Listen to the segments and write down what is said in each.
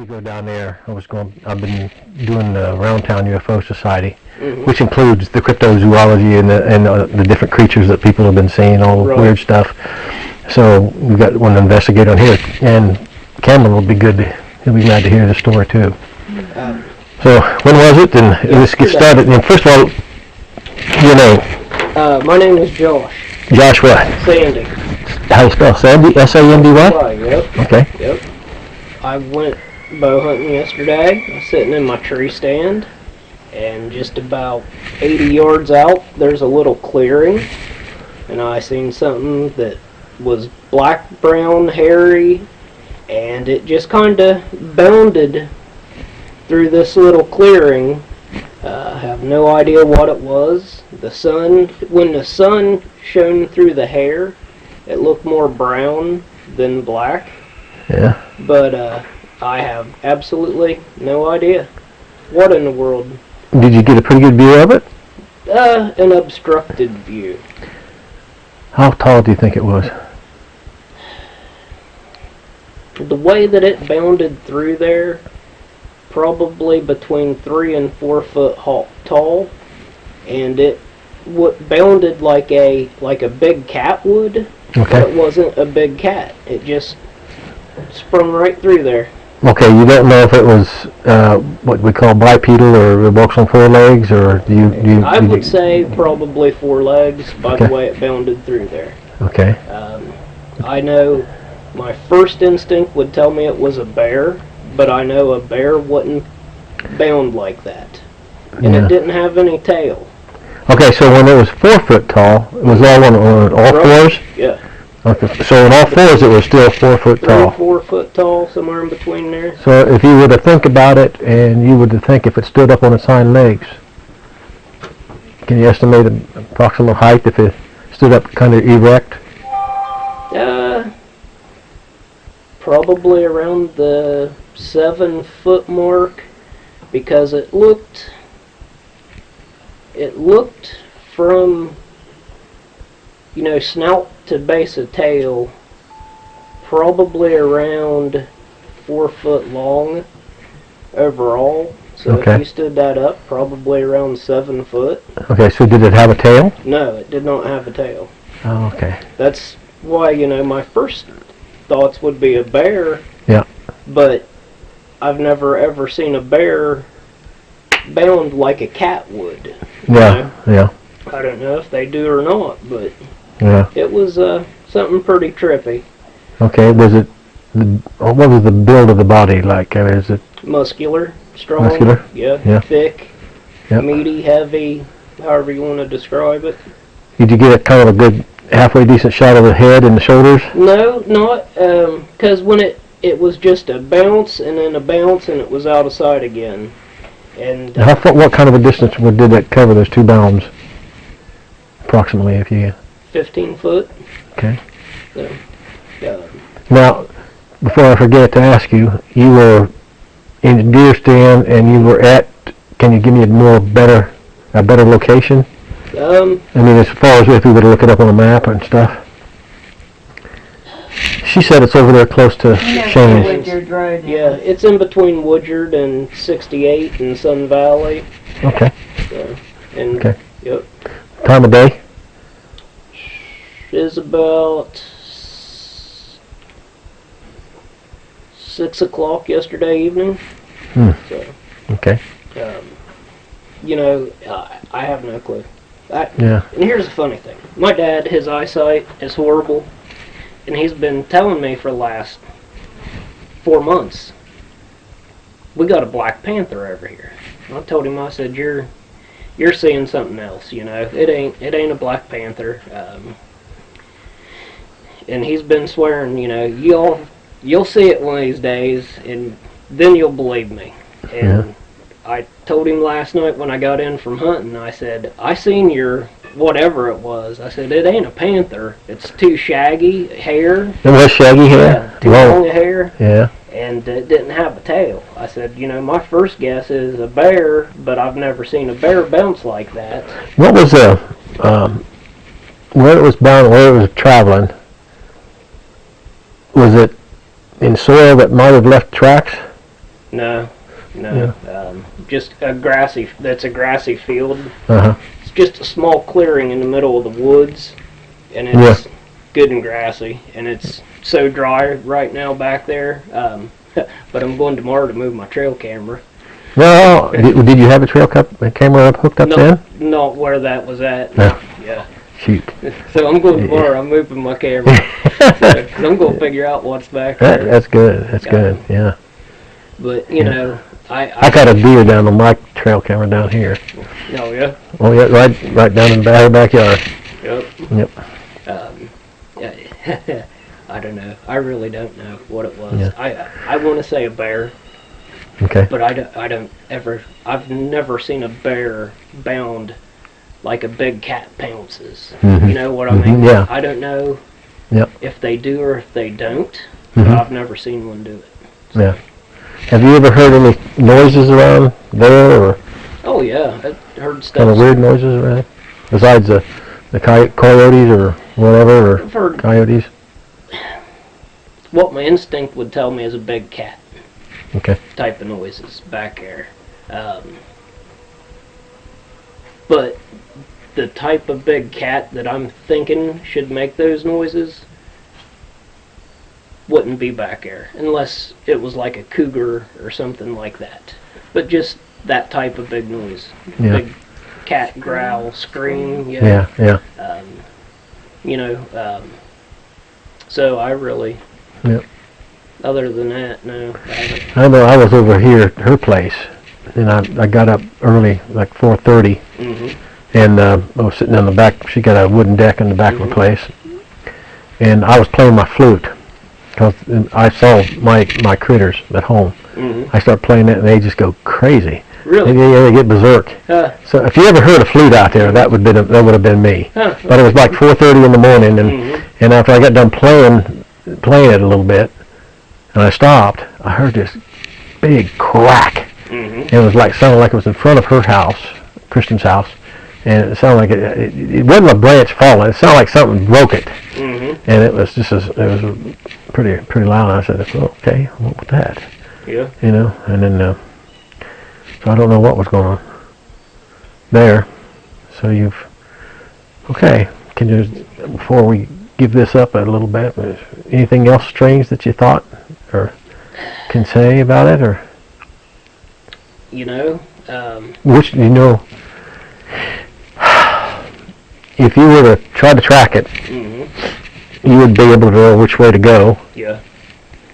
we go down there, I've been doing the Round Town UFO Society, which includes the cryptozoology and the different creatures that people have been seeing, all the weird stuff. So we've got one investigator on here, and Cameron will be good. He'll be glad to hear the story too. So when was it? And let's get started. And first of all, your name? My name is Josh. Josh what? Sandy. How you spell Sandy? S-A-N-D-Y? Yep. Okay. Yep. I went bow hunting yesterday. I was sitting in my tree stand, and just about 80 yards out, there's a little clearing, and I seen something that was black, brown, hairy, and it just kind of bounded through this little clearing. I have no idea what it was. When the sun shone through the hair, it looked more brown than black. Yeah. But I have absolutely no idea. What in the world? Did you get a pretty good view of it? An obstructed view. How tall do you think it was? The way that it bounded through there, probably between 3 and 4 foot tall, and it bounded like a big cat would. Okay. But it wasn't a big cat. It just sprung right through there. Okay, you don't know if it was what we call bipedal or it walks on 4 legs, or do you? I would say probably 4 legs by the way it bounded through there. Okay. I know my first instinct would tell me it was a bear, but I know a bear wouldn't bound like that, and it didn't have any tail. Okay, so when it was 4 foot tall, it was all on all fours? Yeah. Okay, so on all fours it was still 4 foot tall. 4 foot tall, somewhere in between there. So if you were to think about it, and you were to think if it stood up on its hind legs, can you estimate an approximate height if it stood up kind of erect? Probably around the 7 foot mark, because it looked from, snout to base of tail, probably around 4 foot long overall. So if you stood that up, probably around 7 foot. Okay, so did it have a tail? No, it did not have a tail. Oh, okay. That's why, my first thoughts would be a bear. Yeah. But I've never ever seen a bear bound like a cat would. Yeah, yeah. I don't know if they do or not, but it was something pretty trippy. Okay, what was the build of the body like? Is it muscular, strong? Muscular? Yeah. Thick, meaty, heavy, however you want to describe it. Did you get a kind of a good halfway decent shot of the head and the shoulders? No, not, because when it was just a bounce and then a bounce and it was out of sight again. And what kind of a distance did that cover, those 2 bounds? Approximately, if you... 15 foot. Okay. So, now, before I forget to ask you, you were in the deer stand and you were at, can you give me a better location? I mean, as far as if we were to look it up on a map and stuff. She said it's over there close to Shane's. Woodyard Road. Yeah, it's in between Woodyard and 68 and Sun Valley. Okay. So, Yep. Time of day? Is about 6 o'clock yesterday evening. So, okay. I have no clue. And here's the funny thing. My dad, his eyesight is horrible, and he's been telling me for the last 4 months, we got a black panther over here. And I told him, I said, you're seeing something else, It ain't a black panther. And he's been swearing, you'll see it one of these days, and then you'll believe me. And I told him last night when I got in from hunting, I said, I seen your whatever it was. I said, it ain't a panther. It's 2 shaggy hair. It was shaggy hair? Yeah, 2 long hair. Yeah. And it didn't have a tail. I said, my first guess is a bear, but I've never seen a bear bounce like that. What was where it was bound, where it was traveling? Was it in soil that might have left tracks? No, no. Just a grassy. That's a grassy field. Uh-huh. It's just a small clearing in the middle of the woods, and it's good and grassy, and it's so dry right now back there. But I'm going tomorrow to move my trail camera. Well, did you have a camera hooked up then? Not where that was at. No. Yeah. Shoot. So I'm going tomorrow. I'm moving my camera. Because I'm going to figure out what's back there. That's good. That's good. Yeah. But, you know, I got a deer down on my trail camera down here. Oh, yeah? Oh, yeah, right down in the backyard. Yep. Yep. Yeah. I don't know. I really don't know what it was. Yeah. I want to say a bear. Okay. But I've never seen a bear bound like a big cat pounces. Mm-hmm. You know what I mean? Yeah. I don't know if they do or if they don't, but I've never seen one do it. So. Yeah. Have you ever heard any noises around there, or? Oh yeah, I heard stuff. Kind of weird noises around, besides the coyotes or whatever, or I've heard coyotes. What my instinct would tell me is a big cat. Okay. Type of noises back there, but the type of big cat that I'm thinking should make those noises wouldn't be back there unless it was like a cougar or something like that. But just that type of big noise, big cat growl, scream. Yeah. You know, so I really. Yep. Other than that, no, I haven't. I know I was over here at her place, and I got up early, like 4:30, and I was sitting on the back. She got a wooden deck in the back of the place, and I was playing my flute because I saw my critters at home. I start playing it, and they just go crazy. Really? They get berserk. So if you ever heard a flute out there, that would have been me. But it was like 4:30 in the morning, and after I got done playing it a little bit. And I stopped. I heard this big crack. It was sounded like it was in front of her house, Kristen's house, and it sounded like it wasn't a branch falling. It sounded like something broke it, and it was pretty loud. And I said, "Oh, okay, what was that?" Yeah. You know, and then so I don't know what was going on there. So okay. Can you, before we give this up a little bit, anything else strange that you thought or can say about it, or you know, which if you were to try to track it, you would be able to know which way to go. Yeah,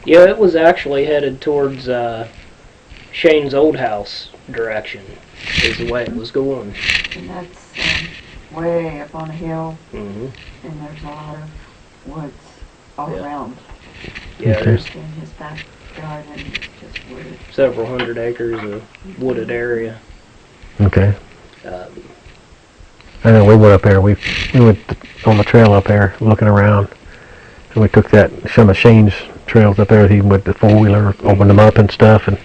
it was actually headed towards Shane's old house direction. Is the way it was going. And that's way up on a hill, and there's a lot of woods all around. Yeah, Okay. there's In his backyard, and it's just wooded. several hundred acres of wooded area. Okay. I know we went up there. We went on the trail up there looking around, and we took some of Shane's trails up there. He went the 4-wheeler, opened them up and stuff, and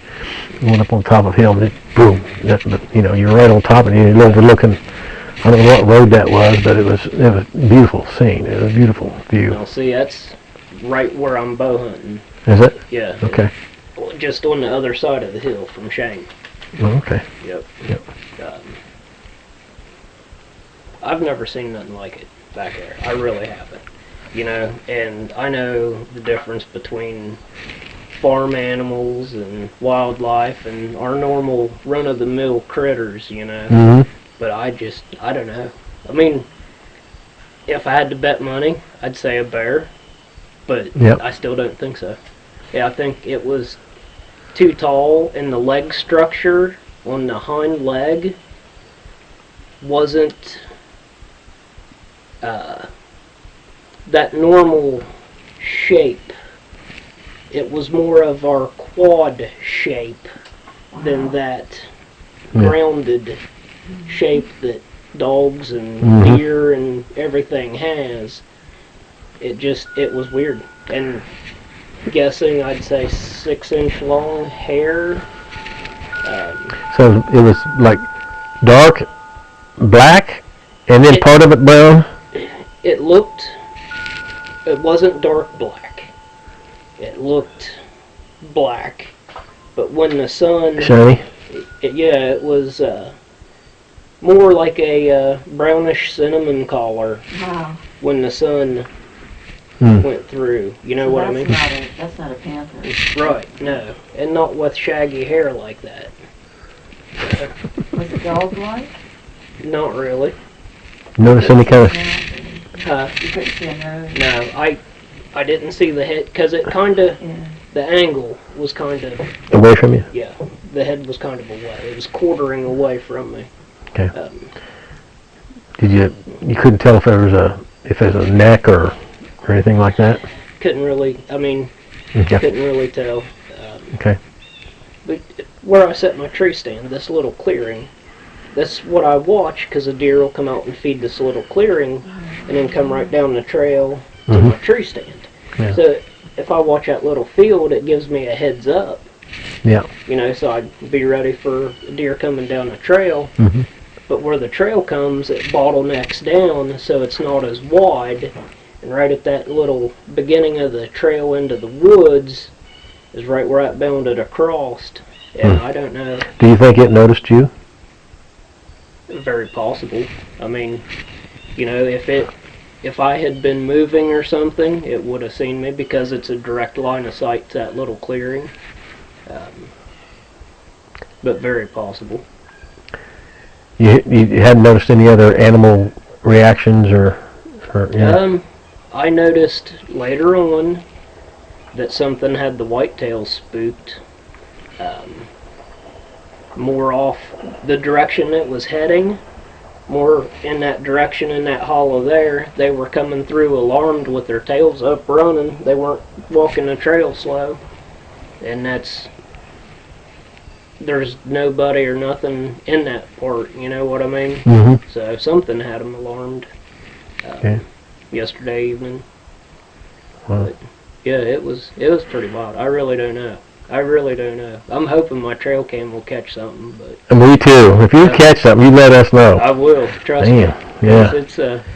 went up on top of him. And boom! You're right on top, and you're overlooking. I don't know what road that was, but it was a beautiful scene. It was a beautiful view. Now, see, that's right where I'm bow hunting. Is it? Yeah. Okay. Just on the other side of the hill from Shane. Oh, okay. Yep. Yep. I've never seen nothing like it back there. I really haven't. You know, and I know the difference between farm animals and wildlife and our normal run-of-the-mill critters, you know. But I don't know. I mean, if I had to bet money, I'd say a bear, but I still don't think so. Yeah, I think it was too tall, and the leg structure on the hind leg wasn't that normal shape. It was more of our quad shape than that grounded shape that dogs and deer and everything has. It was weird. And guessing, I'd say 6-inch long hair. So it was like dark black, and then part of it brown. It wasn't dark black. It looked black, but when the sun, Shiny? it was more like a brownish cinnamon color Wow. when the sun Hmm. went through. You know So what I mean? That's not a panther. Right, no. And not with shaggy hair like that. Was it dog-like? Not really. Notice any kind of... You couldn't see a nose? No, I didn't see the head, because it kind of, Yeah. the angle was kind of, away from you? yeah, the head was kind of away. It was quartering away from me. Okay. Um, You couldn't tell if there was a neck or anything like that? couldn't really, I mean, Okay. couldn't really tell. Okay. But where I set my tree stand, this little clearing, that's what I watch, because a deer will come out and feed this little clearing and then come right down the trail to my tree stand. Yeah. So if I watch that little field, it gives me a heads up. Yeah. You know, so I'd be ready for a deer coming down the trail. Mhm. But where the trail comes, it bottlenecks down, so it's not as wide. And right at that little beginning of the trail into the woods is right where I bounded across. And I don't know, Do you think it noticed you? very possible. I mean, you know, if I had been moving or something, it would have seen me because it's a direct line of sight to that little clearing. But very possible. You hadn't noticed any other animal reactions or yeah. I noticed later on that something had the whitetail spooked. More off the direction it was heading, more in that direction in that hollow there. They were coming through alarmed with their tails up running. They weren't walking the trail slow. And there's nobody or nothing in that part, you know what I mean? Mm-hmm. So something had them alarmed Okay. yesterday evening. Wow. But yeah, it was pretty wild. I really don't know. I'm hoping my trail cam will catch something, but Me too. If you catch something, you let us know. I will. Trust Damn. me. Yeah.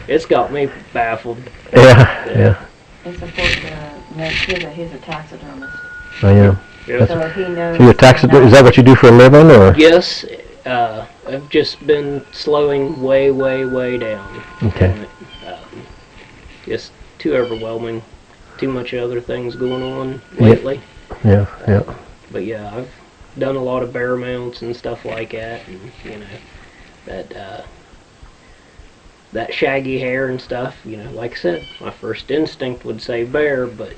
It's got me baffled. Yeah. It's important to make sure that he's a taxidermist. I am. Yeah. So if he knows... So you're a taxidermist? Is that what you do for a living, or? Yes, I've just been slowing way down. Okay. On it. Just too overwhelming. Too much other things going on lately. Yeah. But yeah, I've done a lot of bear mounts and stuff like that, and you know that shaggy hair and stuff. You know, like I said, my first instinct would say bear, but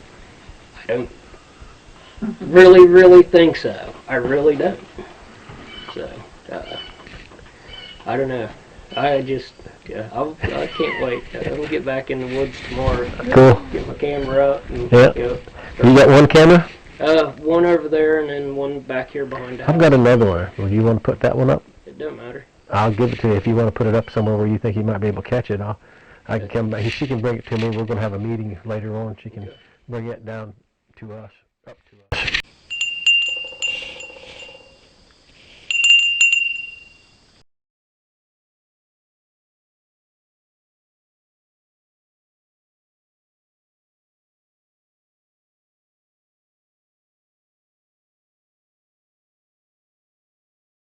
I don't really think so. I really don't. So I don't know. I can't wait. I'll get back in the woods tomorrow. Cool. Get my camera up. And, Yeah. You got one camera? One over there and then one back here behind the house. I've got another one. Would you want to put that one up? It doesn't matter. I'll give it to you. If you want to put it up somewhere where you think you might be able to catch it, I can come back. She can bring it to me. We're going to have a meeting later on. She can bring it down to us, up to us.